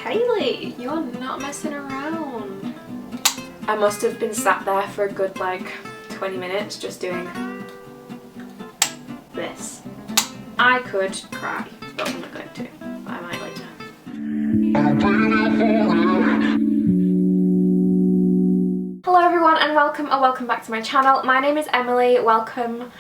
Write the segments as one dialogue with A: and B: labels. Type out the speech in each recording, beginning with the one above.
A: Kaylee, you're not messing around. I must have been sat there for a good like 20 minutes just doing this. I could cry, but I'm not going to. I might later. Hello everyone and welcome back to my channel. My name is Emily, welcome.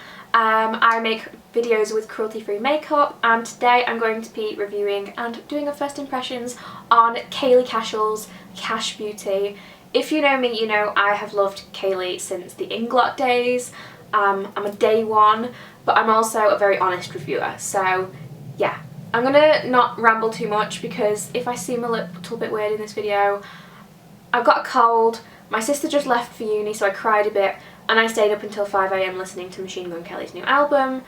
A: I make videos with cruelty-free makeup and today I'm going to be reviewing and doing a first impressions on Kaylee Cashell's Kash Beauty. If you know me, you know I have loved Kaylee since the Inglot days. I'm a day one, but I'm also a very honest reviewer, so yeah. I'm gonna not ramble too much because if I seem a little bit weird in this video, I've got a cold, my sister just left for uni so I cried a bit and I stayed up until 5 AM listening to Machine Gun Kelly's new album.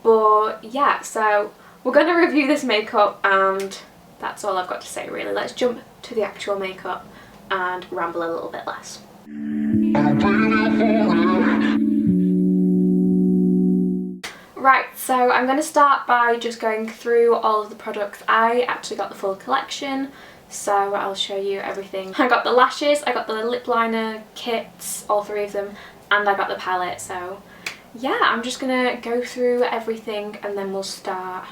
A: But yeah, so we're gonna review this makeup and that's all I've got to say really. Let's jump to the actual makeup and ramble a little bit less. Right, so I'm going to start by just going through all of the products. I actually got the full collection, so I'll show you everything. I got the lashes, I got the lip liner kits, all three of them, and I got the palette. So yeah, I'm just going to go through everything and then we'll start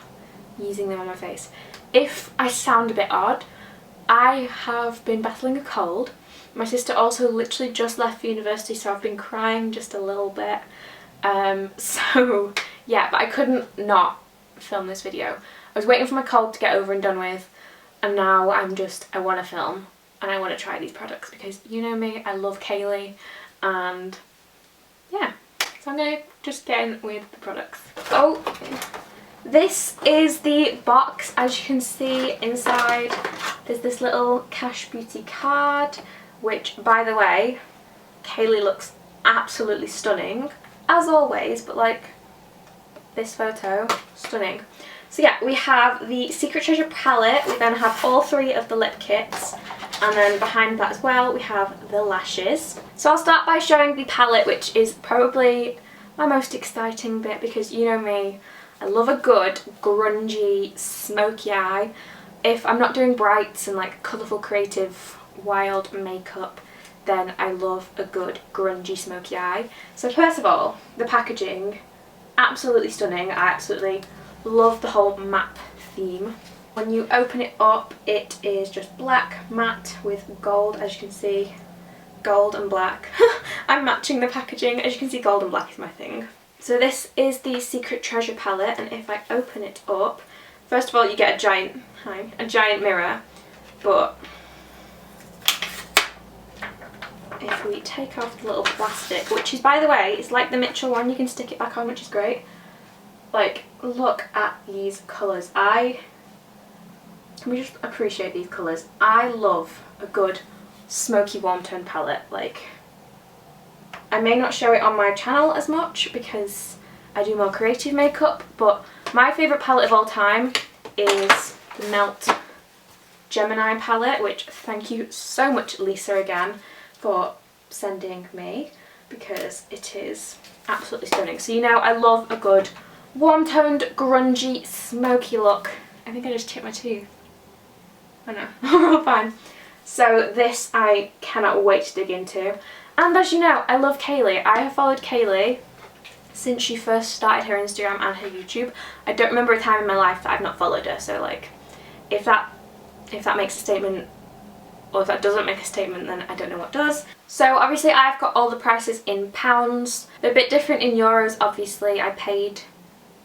A: using them on my face. If I sound a bit odd, I have been battling a cold. My sister also literally just left for university, so I've been crying just a little bit. So yeah, but I couldn't not film this video. I was waiting for my cold to get over and done with, and now I want to film and I want to try these products because you know me, I love Kaylee, and yeah, so I'm going to just get in with the products. Oh, this is the box. As you can see inside, there's this little Kash Beauty card, which by the way, Kaylee looks absolutely stunning. As always, but like this photo, stunning. So yeah, we have the Secret Treasure palette, we then have all three of the lip kits, and then behind that as well we have the lashes. So I'll start by showing the palette, which is probably my most exciting bit because you know me, I love a good grungy smoky eye. If I'm not doing brights and like colourful creative wild makeup, then I love a good grungy smoky eye. So first of all, the packaging, absolutely stunning. I absolutely love the whole map theme. When you open it up, it is just black matte with gold, as you can see, gold and black. I'm matching the packaging. As you can see, gold and black is my thing. So this is the Secret Treasure palette, and if I open it up, first of all you get a giant mirror, but if we take off the little plastic, which is, by the way, it's like the Mitchell one, you can stick it back on, which is great. Like, look at these colours. Can we just appreciate these colours? I love a good smoky warm tone palette. Like, I may not show it on my channel as much because I do more creative makeup, but my favourite palette of all time is the Melt Gemini palette, which thank you so much Lisa again for sending me because it is absolutely stunning. So you know I love a good warm toned grungy smoky look. I think I just chipped my tooth. Oh no, we're all fine. So this I cannot wait to dig into, and as you know I love Kaylee. I have followed Kaylee since she first started her Instagram and her YouTube. I don't remember a time in my life that I've not followed her, so like if that makes a statement, or if that doesn't make a statement, then I don't know what does. So obviously I've got all the prices in pounds. They're a bit different in euros, obviously. I paid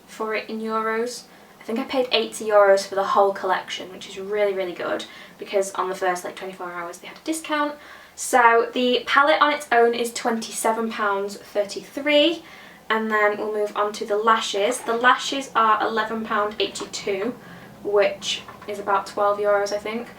A: for it in euros. I think I paid 80 euros for the whole collection, which is really, really good because on the first like 24 hours they had a discount. So the palette on its own is £27.33, and then we'll move on to the lashes. The lashes are £11.82, which is about 12 euros I think.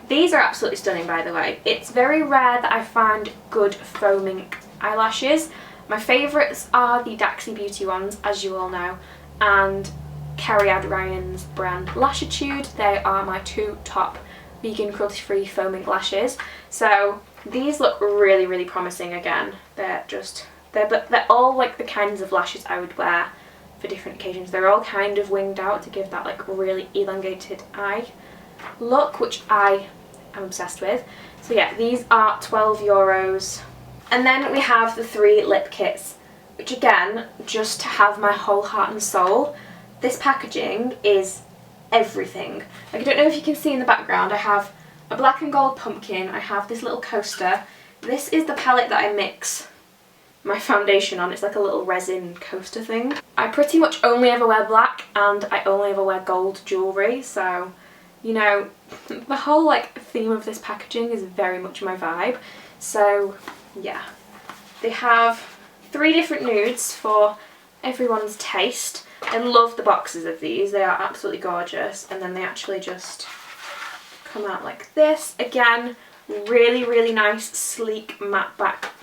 A: These are absolutely stunning, by the way. It's very rare that I find good faux mink eyelashes. My favourites are the Daxi Beauty ones, as you all know, and Cariad Ryan's brand Lashitude. They are my two top vegan cruelty-free faux mink lashes. So these look really, really promising again. They're all like the kinds of lashes I would wear for different occasions. They're all kind of winged out to give that like really elongated eye look, which I I'm obsessed with. So yeah, these are €12. And then we have the 3 lip kits, which again, just to have my whole heart and soul, this packaging is everything. Like, I don't know if you can see in the background, I have a black and gold pumpkin, I have this little coaster. This is the palette that I mix my foundation on. It's like a little resin coaster thing. I pretty much only ever wear black and I only ever wear gold jewellery, so you know, the whole like theme of this packaging is very much my vibe. So yeah, they have 3 different nudes for everyone's taste. I love the boxes of these, they are absolutely gorgeous, and then they actually just come out like this. Again, really nice sleek matte black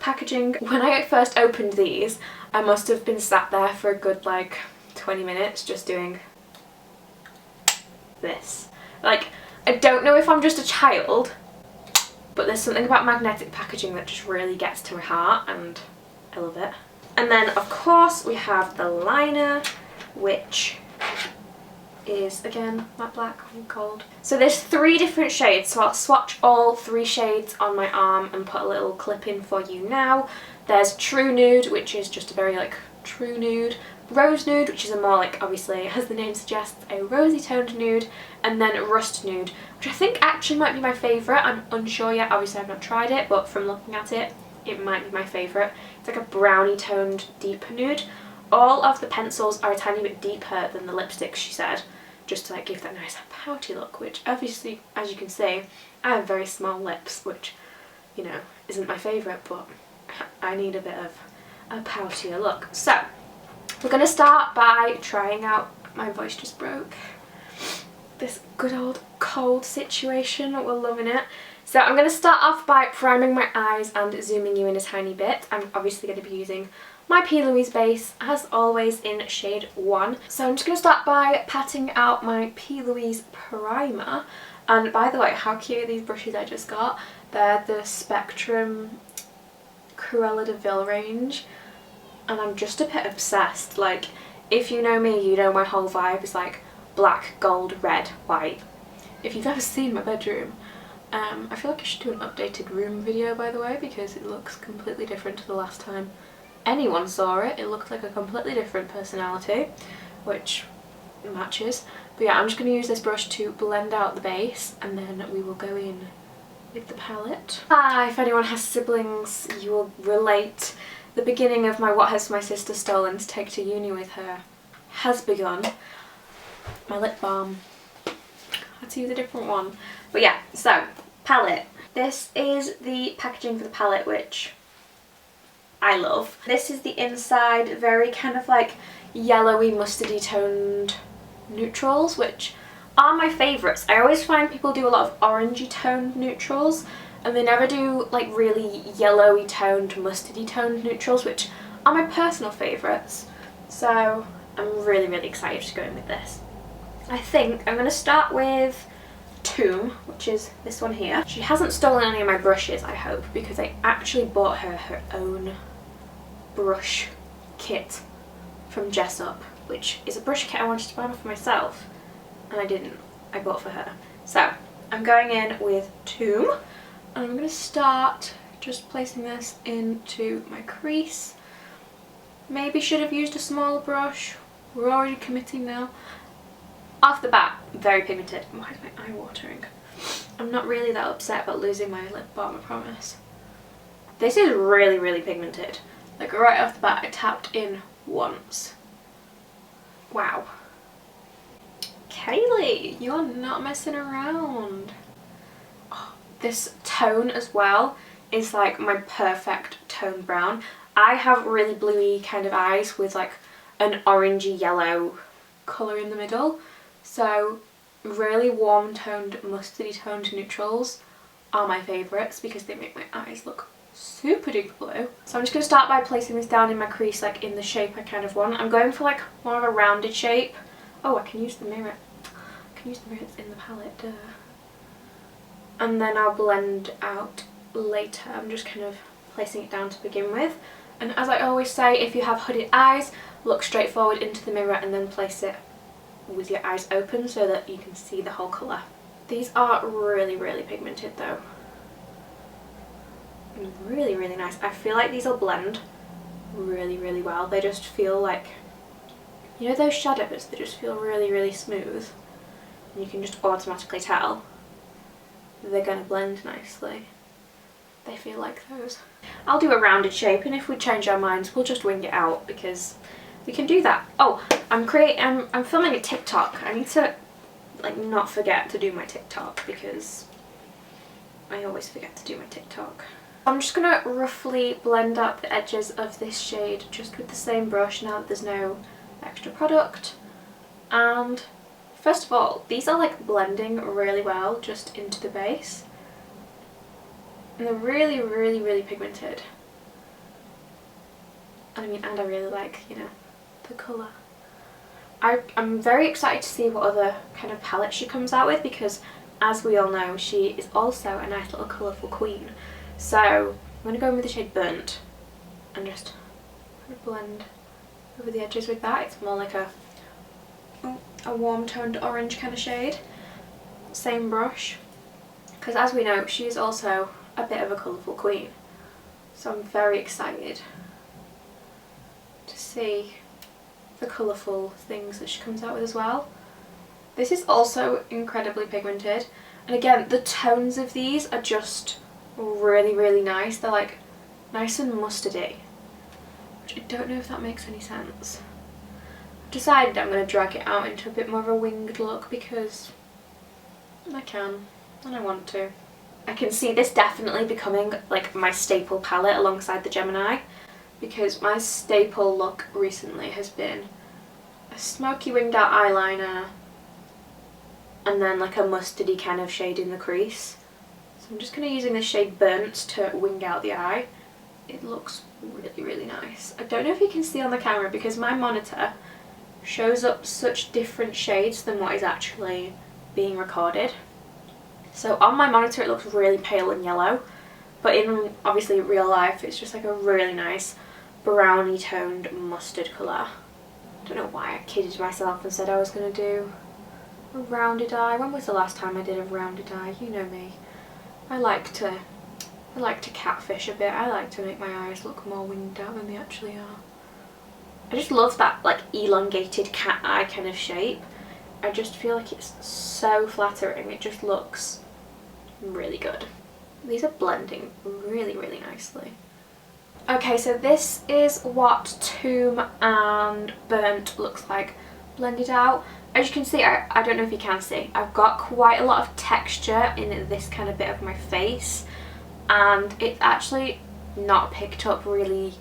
A: packaging. When I first opened these, I must have been sat there for a good like 20 minutes just doing this. Like, I don't know if I'm just a child, but there's something about magnetic packaging that just really gets to my heart and I love it. And then of course we have the liner, which is again matte black and gold. So there's 3 different shades, so I'll swatch all 3 shades on my arm and put a little clip in for you now. There's True Nude, which is just a very like true nude. Rose Nude, which is a more like, obviously as the name suggests, a rosy toned nude, and then Rust Nude, which I think actually might be my favourite. I'm unsure yet, obviously I've not tried it, but from looking at it, it might be my favourite. It's like a brownie toned deep nude. All of the pencils are a tiny bit deeper than the lipsticks, she said, just to like give that nice pouty look, which obviously, as you can see, I have very small lips, which, you know, isn't my favourite, but I need a bit of a poutier look. So we're going to start by trying out, my voice just broke, this good old cold situation. We're loving it. So I'm going to start off by priming my eyes and zooming you in a tiny bit. I'm obviously going to be using my PLouise base, as always, in shade 1. So I'm just going to start by patting out my PLouise primer. And by the way, how cute are these brushes I just got? They're the Spectrum Cruella de Vil range. And I'm just a bit obsessed. Like, if you know me, you know my whole vibe is like black, gold, red, white. If you've ever seen my bedroom, I feel like I should do an updated room video, by the way, because it looks completely different to the last time anyone saw it. It looked like a completely different personality, which matches. But yeah, I'm just going to use this brush to blend out the base, and then we will go in with the palette. If anyone has siblings, you will relate. The beginning of my What Has My Sister Stolen to Take to Uni with Her has begun. My lip balm. I had to use a different one. But yeah, so, palette. This is the packaging for the palette, which I love. This is the inside, very kind of like yellowy, mustardy toned neutrals, which are my favourites. I always find people do a lot of orangey toned neutrals, and they never do like really yellowy toned, mustardy toned neutrals, which are my personal favourites. So I'm really excited to go in with this. I think I'm going to start with Tomb, which is this one here. She hasn't stolen any of my brushes, I hope, because I actually bought her her own brush kit from Jessup, which is a brush kit I wanted to buy for myself, and I didn't. I bought for her. So I'm going in with Tomb. And I'm going to start just placing this into my crease. Maybe should have used a smaller brush. We're already committing now. Off the bat, very pigmented. Why is my eye watering? I'm not really that upset about losing my lip balm, I promise. This is really pigmented. Like right off the bat, I tapped in once. Wow. Kaylee, you're not messing around. This tone as well is like my perfect tone brown. I have really bluey kind of eyes with like an orangey yellow colour in the middle. So really warm toned, mustardy toned neutrals are my favourites because they make my eyes look super duper blue. So I'm just going to start by placing this down in my crease, like in the shape I kind of want. I'm going for like more of a rounded shape. Oh, I can use the mirror. I can use the mirror that's in the palette, duh. And then I'll blend out later. I'm just kind of placing it down to begin with. And as I always say, if you have hooded eyes, look straight forward into the mirror and then place it with your eyes open so that you can see the whole colour. These are really, really pigmented though. Really, really nice. I feel like these will blend really, really well. They just feel like, you know those shadows, they just feel really, really smooth. And you can just automatically tell they're going to blend nicely. They feel like those. I'll do a rounded shape, and if we change our minds we'll just wing it out because we can do that. Oh, I'm filming a TikTok. I need to like not forget to do my TikTok because I always forget to do my TikTok. I'm just going to roughly blend out the edges of this shade just with the same brush now that there's no extra product. And first of all, these are like blending really well just into the base. And they're really, really, really pigmented. And I really like, you know, the colour. I'm very excited to see what other kind of palette she comes out with because, as we all know, she is also a nice little colourful queen. So I'm going to go in with the shade Burnt and just blend over the edges with that. It's more like a warm toned orange kind of shade. Same brush, because as we know, she is also a bit of a colourful queen. So I'm very excited to see the colourful things that she comes out with as well. This is also incredibly pigmented, and again the tones of these are just really, really nice. They're like nice and mustardy, which I don't know if that makes any sense. I've decided I'm going to drag it out into a bit more of a winged look because I can and I want to. I can see this definitely becoming like my staple palette alongside the Gemini, because my staple look recently has been a smoky winged out eyeliner and then like a mustardy kind of shade in the crease. So I'm just going to using this shade Burnt to wing out the eye. It looks really, really nice. I don't know if you can see on the camera because my monitor shows up such different shades than what is actually being recorded. So on my monitor it looks really pale and yellow, but in obviously real life it's just like a really nice browny toned mustard colour. I don't know why I kidded myself and said I was going to do a rounded eye. When was the last time I did a rounded eye? You know me. I like to catfish a bit. I like to make my eyes look more winged out than they actually are. I just love that like elongated cat eye kind of shape. I just feel like it's so flattering. It just looks really good. These are blending really, really nicely. Okay, so this is what Tomb and Burnt looks like blended out. As you can see, I don't know if you can see, I've got quite a lot of texture in this kind of bit of my face, and it's actually not picked up really,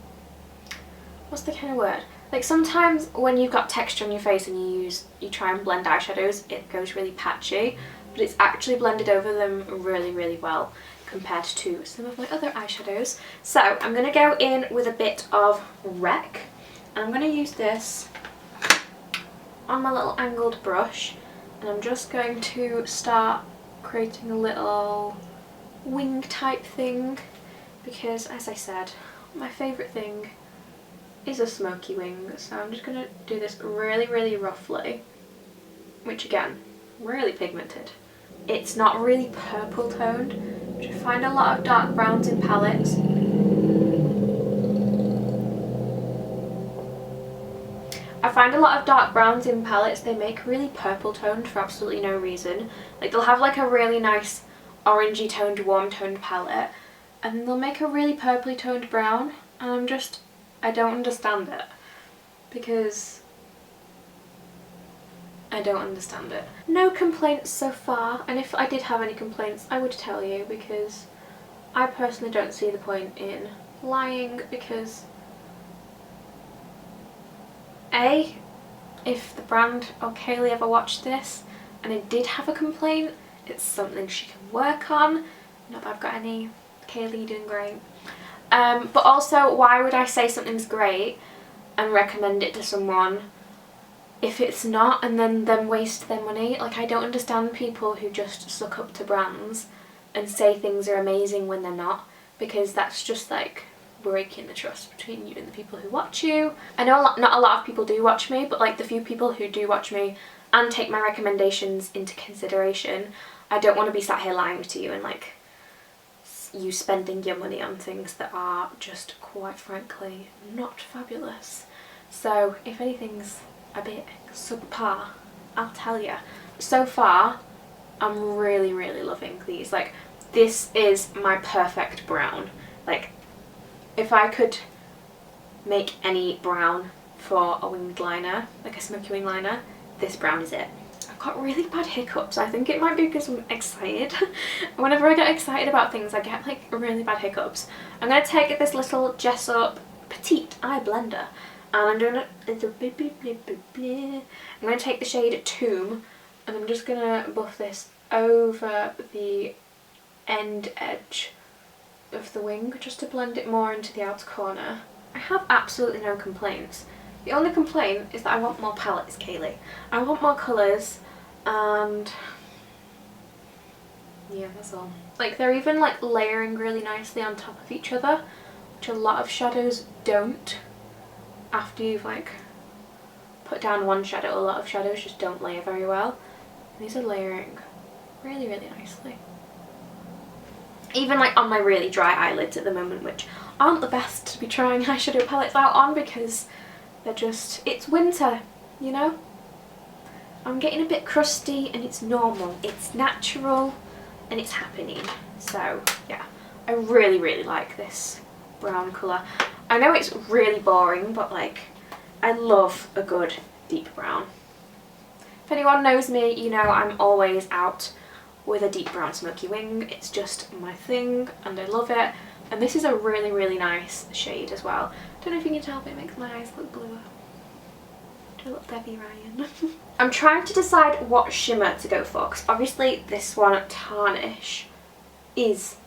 A: what's the kind of word? Like sometimes when you've got texture on your face and you try and blend eyeshadows, it goes really patchy, but it's actually blended over them really, really well compared to some of my other eyeshadows. So I'm going to go in with a bit of Wreck, and I'm going to use this on my little angled brush, and I'm just going to start creating a little wing type thing because, as I said, my favourite thing is a smoky wing. So I'm just going to do this really, really roughly, which again, really pigmented. It's not really purple toned, which I find a lot of dark browns in palettes. They make really purple toned for absolutely no reason. Like they'll have like a really nice orangey toned, warm toned palette, and then they'll make a really purpley toned brown, and I don't understand it, because I don't understand it. No complaints so far, and if I did have any complaints I would tell you, because I personally don't see the point in lying, because A, if the brand or Kaylee ever watched this and I did have a complaint, it's something she can work on. Not that I've got any. Kaylee, doing great. But also, why would I say something's great and recommend it to someone if it's not, and then them waste their money? Like, I don't understand people who just suck up to brands and say things are amazing when they're not, because that's just like breaking the trust between you and the people who watch you. I know not a lot of people do watch me, but like the few people who do watch me and take my recommendations into consideration. I don't want to be sat here lying to you and like you spending your money on things that are just quite frankly not fabulous. So if anything's a bit subpar, I'll tell you. So far I'm really loving these. Like, this is my perfect brown. Like, if I could make any brown for a winged liner, like a smoky wing liner, this brown is it. I've got really bad hiccups. I think it might be because I'm excited. Whenever I get excited about things, I get like really bad hiccups. I'm going to take this little Jessup Petite Eye Blender and I'm doing it. I'm going to take the shade Tomb and I'm just going to buff this over the end edge of the wing just to blend it more into the outer corner. I have absolutely no complaints. The only complaint is that I want more palettes, Kaylee. I want more colours and yeah, that's all. Like, they're even like layering really nicely on top of each other, which a lot of shadows don't. After you've like put down one shadow, a lot of shadows just don't layer very well. These are layering really nicely. Even like on my really dry eyelids at the moment, which aren't the best to be trying eyeshadow palettes out on because they're just, it's winter, you know? I'm getting a bit crusty and it's normal, it's natural and it's happening. So yeah, I really like this brown colour. I know it's really boring, but like, I love a good deep brown. If anyone knows me, you know I'm always out with a deep brown smoky wing. It's just my thing and I love it. And this is a really nice shade as well. Don't know if you can tell, but it makes my eyes look bluer. Do a little Debbie Ryan. I'm trying to decide what shimmer to go for, because obviously this one, Tarnish, is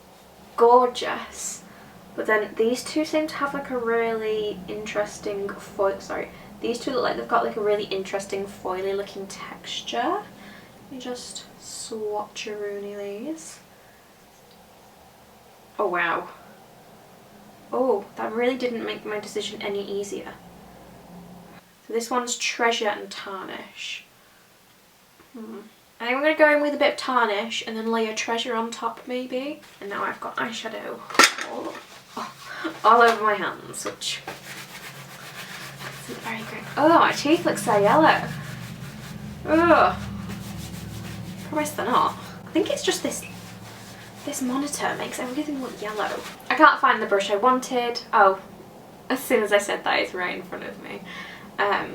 A: gorgeous. But then these two seem to have like a really interesting foil. Sorry, these two look like they've got like a really interesting foily looking texture. Let me just swatch-a-rooney these. Oh wow. Oh, that really didn't make my decision any easier. So this one's Treasure and Tarnish. I think I'm going to go in with a bit of Tarnish and then layer Treasure on top maybe. And now I've got eyeshadow all over my hands, which isn't very great. Oh, my teeth look so yellow. Oh, promise they're not. I think it's just this monitor makes everything look yellow. I can't find the brush I wanted. Oh, as soon as I said that, it's right in front of me. I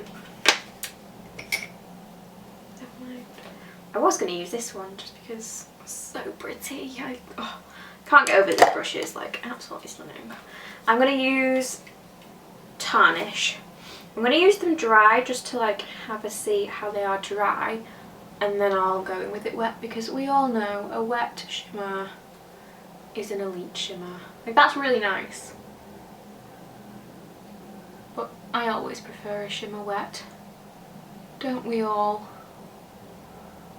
A: was going to use this one just because it's so pretty. I can't get over these brushes, like absolutely stunning. I'm going to use Tarnish. I'm going to use them dry just to like have a see how they are dry, and then I'll go in with it wet because we all know a wet shimmer is an elite shimmer. Like, that's really nice. But I always prefer a shimmer wet. Don't we all?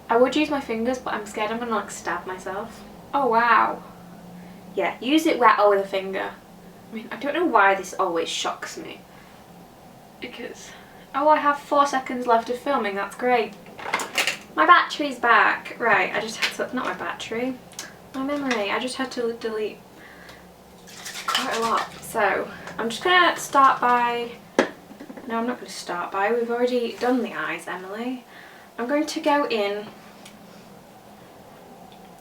A: I would use my fingers, but I'm scared I'm gonna like stab myself. Oh wow. Yeah, use it wet or with a finger. I mean, I don't know why this always shocks me. Because, oh, I have 4 seconds left of filming, that's great. My battery's back. Right, I just had to, not my battery, my memory. I just had to delete quite a lot. So, I'm just gonna start by, no, I'm not gonna start by, we've already done the eyes, Emily. I'm going to go in,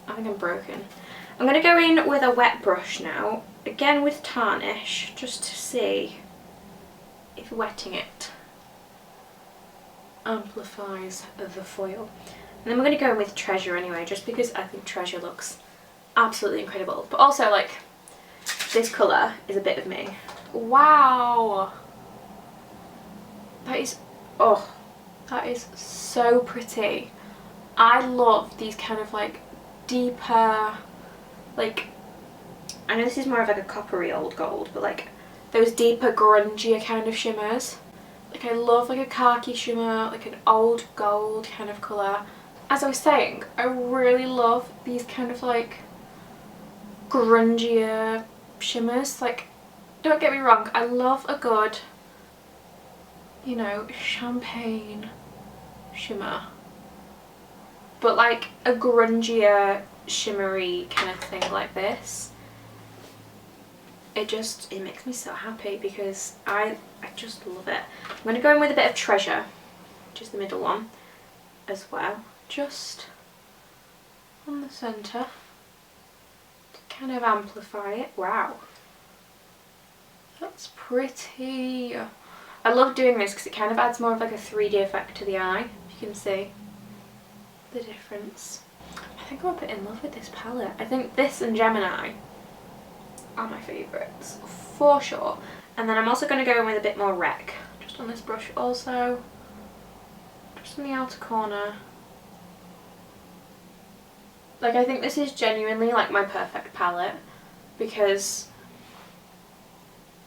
A: I think I'm broken. I'm going to go in with a wet brush now, again with Tarnish, just to see if wetting it amplifies the foil. And then we're going to go in with Treasure anyway, just because I think Treasure looks absolutely incredible. But also, like, this colour is a bit of me. Wow! That is, oh, that is so pretty. I love these kind of like deeper, like, I know this is more of like a coppery old gold, but like those deeper grungier kind of shimmers. Like, I love like a khaki shimmer, like an old gold kind of colour. As I was saying, I really love these kind of like grungier shimmers. Like, don't get me wrong, I love a good, you know, champagne shimmer. but like a grungier, shimmery kind of thing like this. It makes me so happy because I just love it. I'm going to go in with a bit of Treasure, which is the middle one, as well. Just on the centre to kind of amplify it. Wow. That's pretty. I love doing this because it kind of adds more of like a 3D effect to the eye. If you can see the difference. I think I'm a bit in love with this palette. I think this and Gemini are my favourites for sure. And then I'm also going to go in with a bit more Rec, just on this brush also, just in the outer corner. Like, I think this is genuinely like my perfect palette because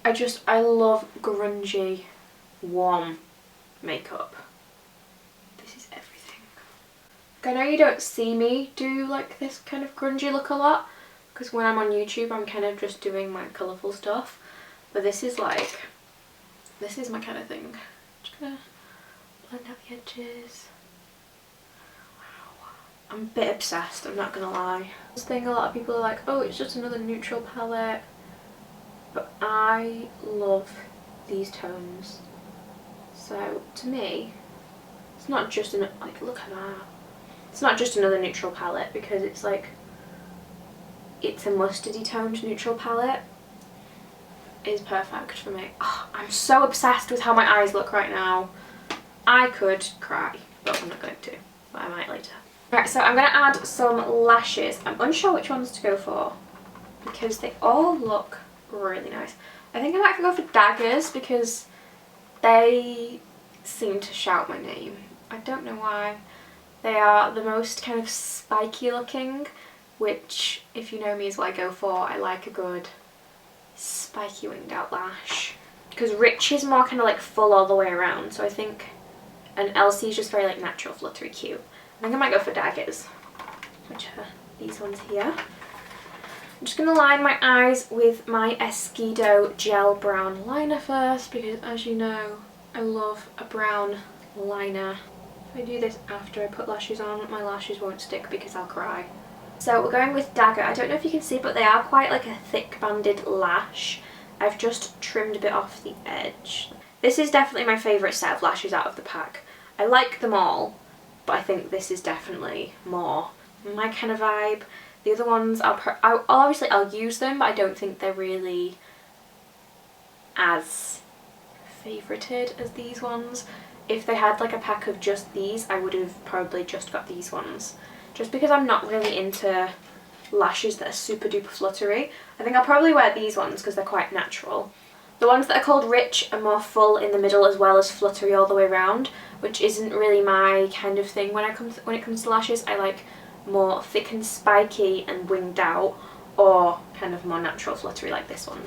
A: I love grungy, warm makeup. This is everything. I know you don't see me do like this kind of grungy look a lot because when I'm on YouTube I'm kind of just doing my colourful stuff, but this is my kind of thing. Just gonna blend out the edges. Wow. I'm a bit obsessed, I'm not gonna lie. This thing, a lot of people are like, oh, it's just another neutral palette, but I love these tones. So to me, it's not just like, look at that. It's not just another neutral palette because it's like, it's a mustardy toned neutral palette. Is perfect for me. Oh, I'm so obsessed with how my eyes look right now. I could cry, but I'm not going to. But I might later. Right, so I'm going to add some lashes. I'm unsure which ones to go for because they all look really nice. I think I might go for Daggers because they seem to shout my name. I don't know why. They are the most kind of spiky looking, which, if you know me, is what I go for. I like a good spiky winged out lash. Because Rich is more kind of like full all the way around, so I think, and Elsie is just very like natural, fluttery, cute. I think I might go for Daggers, which are these ones here. I'm just going to line my eyes with my Eyeshadow gel brown liner first because, as you know, I love a brown liner. If I do this after I put lashes on, my lashes won't stick because I'll cry. So we're going with Dagger. I don't know if you can see, but they are quite like a thick banded lash. I've just trimmed a bit off the edge. This is definitely my favourite set of lashes out of the pack. I like them all, but I think this is definitely more my kind of vibe. The other ones, I'll use them, but I don't think they're really as favourited as these ones. If they had like a pack of just these, I would have probably just got these ones. Just because I'm not really into lashes that are super duper fluttery. I think I'll probably wear these ones because they're quite natural. The ones that are called Rich are more full in the middle as well as fluttery all the way around, which isn't really my kind of thing when it comes to lashes. I like more thick and spiky and winged out, or kind of more natural fluttery like this one,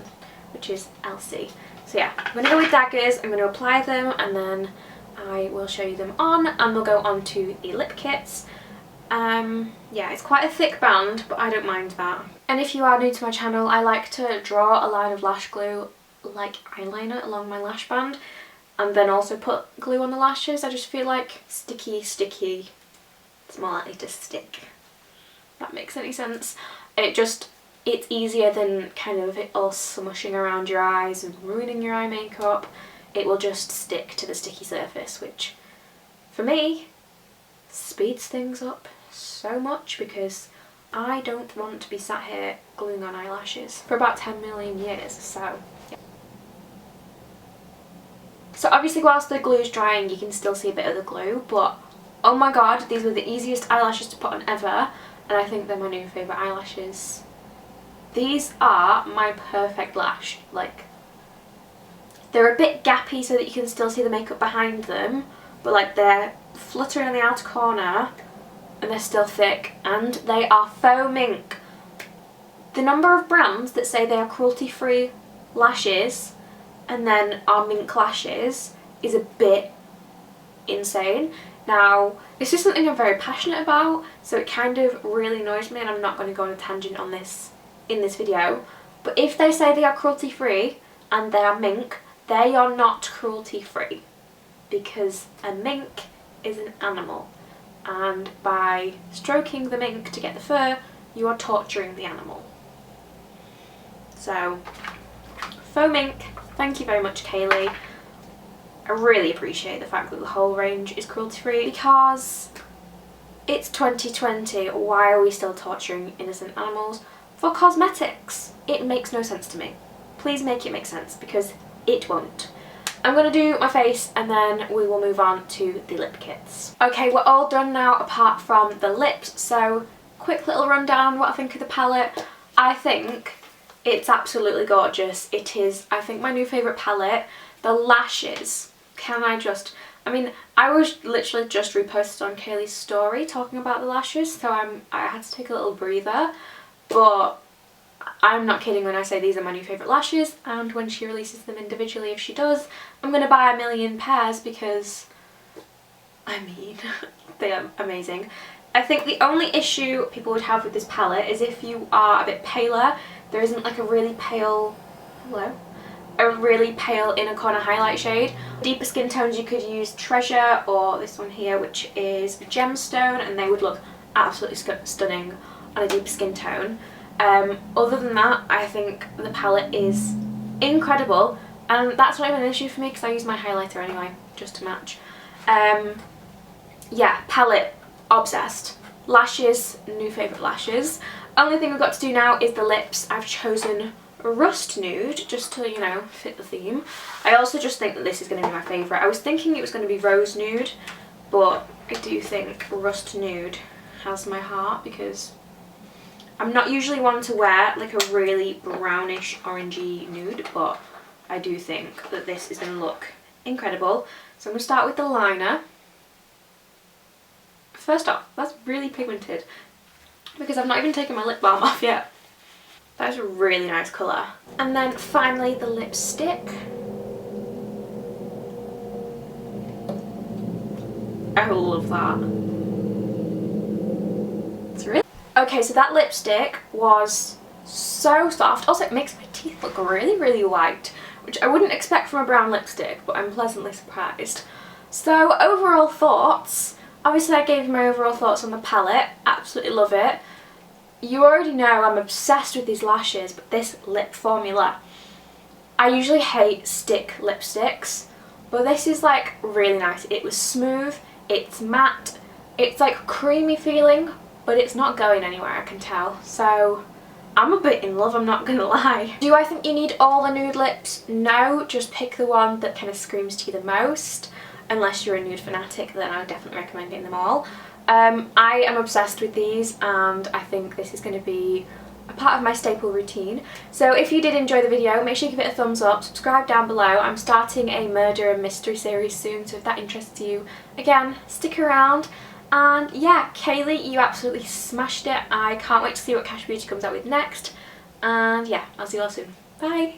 A: which is Elsie. So yeah, I'm going to go with Daggers, I'm going to apply them, and then I will show you them on, and we'll go on to the lip kits. Yeah, it's quite a thick band, but I don't mind that. And if you are new to my channel, I like to draw a line of lash glue like eyeliner along my lash band, and then also put glue on the lashes. I just feel like sticky, it's more likely to stick. If that makes any sense. It's easier than kind of it all smushing around your eyes and ruining your eye makeup. It will just stick to the sticky surface, which for me speeds things up so much because I don't want to be sat here gluing on eyelashes for about 10 million years, so yeah. So obviously whilst the glue is drying you can still see a bit of the glue, but oh my god, these were the easiest eyelashes to put on ever, and I think they're my new favourite eyelashes. These are my perfect lash. Like, they're a bit gappy so that you can still see the makeup behind them, but like they're fluttering on the outer corner and they're still thick, and they are faux mink. The number of brands that say they are cruelty free lashes and then are mink lashes is a bit insane. Now this is something I'm very passionate about, so it kind of really annoys me, and I'm not going to go on a tangent on this in this video, but if they say they are cruelty free and they are mink, they are not cruelty free, because a mink is an animal and by stroking the mink to get the fur, you are torturing the animal. So, Faux Mink, thank you very much, Kaylee. I really appreciate the fact that the whole range is cruelty free, because it's 2020, why are we still torturing innocent animals for cosmetics? It makes no sense to me. Please make it make sense, because it won't. I'm going to do my face and then we will move on to the lip kits. Okay, we're all done now apart from the lips, so quick little rundown what I think of the palette. I think it's absolutely gorgeous. It is, I think, my new favourite palette. The lashes, I mean, I was literally just reposted on Kaylee's story talking about the lashes, so I had to take a little breather, but I'm not kidding when I say these are my new favourite lashes, and when she releases them individually, if she does, I'm going to buy a million pairs because, I mean, they are amazing. I think the only issue people would have with this palette is if you are a bit paler, there isn't like a really pale, a really pale inner corner highlight shade. Deeper skin tones you could use Treasure or this one here, which is Gemstone, and they would look absolutely stunning on a deeper skin tone. Other than that, I think the palette is incredible, and that's not even an issue for me because I use my highlighter anyway, just to match. Yeah, palette, obsessed. Lashes, new favourite lashes. Only thing we've got to do now is the lips. I've chosen Rust Nude, just to, you know, fit the theme. I also just think that this is going to be my favourite. I was thinking it was going to be Rose Nude, but I do think Rust Nude has my heart, because I'm not usually one to wear like a really brownish orangey nude, but I do think that this is going to look incredible. So I'm going to start with the liner. First off, that's really pigmented because I've not even taken my lip balm off yet. That is a really nice colour. And then finally the lipstick. I love that. It's really... Okay, so that lipstick was so soft. Also, it makes my teeth look really, really white, which I wouldn't expect from a brown lipstick, but I'm pleasantly surprised. So, overall thoughts. Obviously, I gave you my overall thoughts on the palette. Absolutely love it. You already know I'm obsessed with these lashes, but this lip formula. I usually hate stick lipsticks, but this is like really nice. It was smooth, it's matte, it's like creamy feeling, but it's not going anywhere, I can tell. So I'm a bit in love, I'm not gonna lie. Do I think you need all the nude lips? No, just pick the one that kind of screams to you the most. Unless you're a nude fanatic, then I would definitely recommend getting them all. I am obsessed with these, and I think this is going to be a part of my staple routine. So if you did enjoy the video, make sure you give it a thumbs up, subscribe down below. I'm starting a murder and mystery series soon, so if that interests you, again, stick around. And yeah, Kaylee, you absolutely smashed it. I can't wait to see what Kash Beauty comes out with next. And yeah, I'll see you all soon. Bye!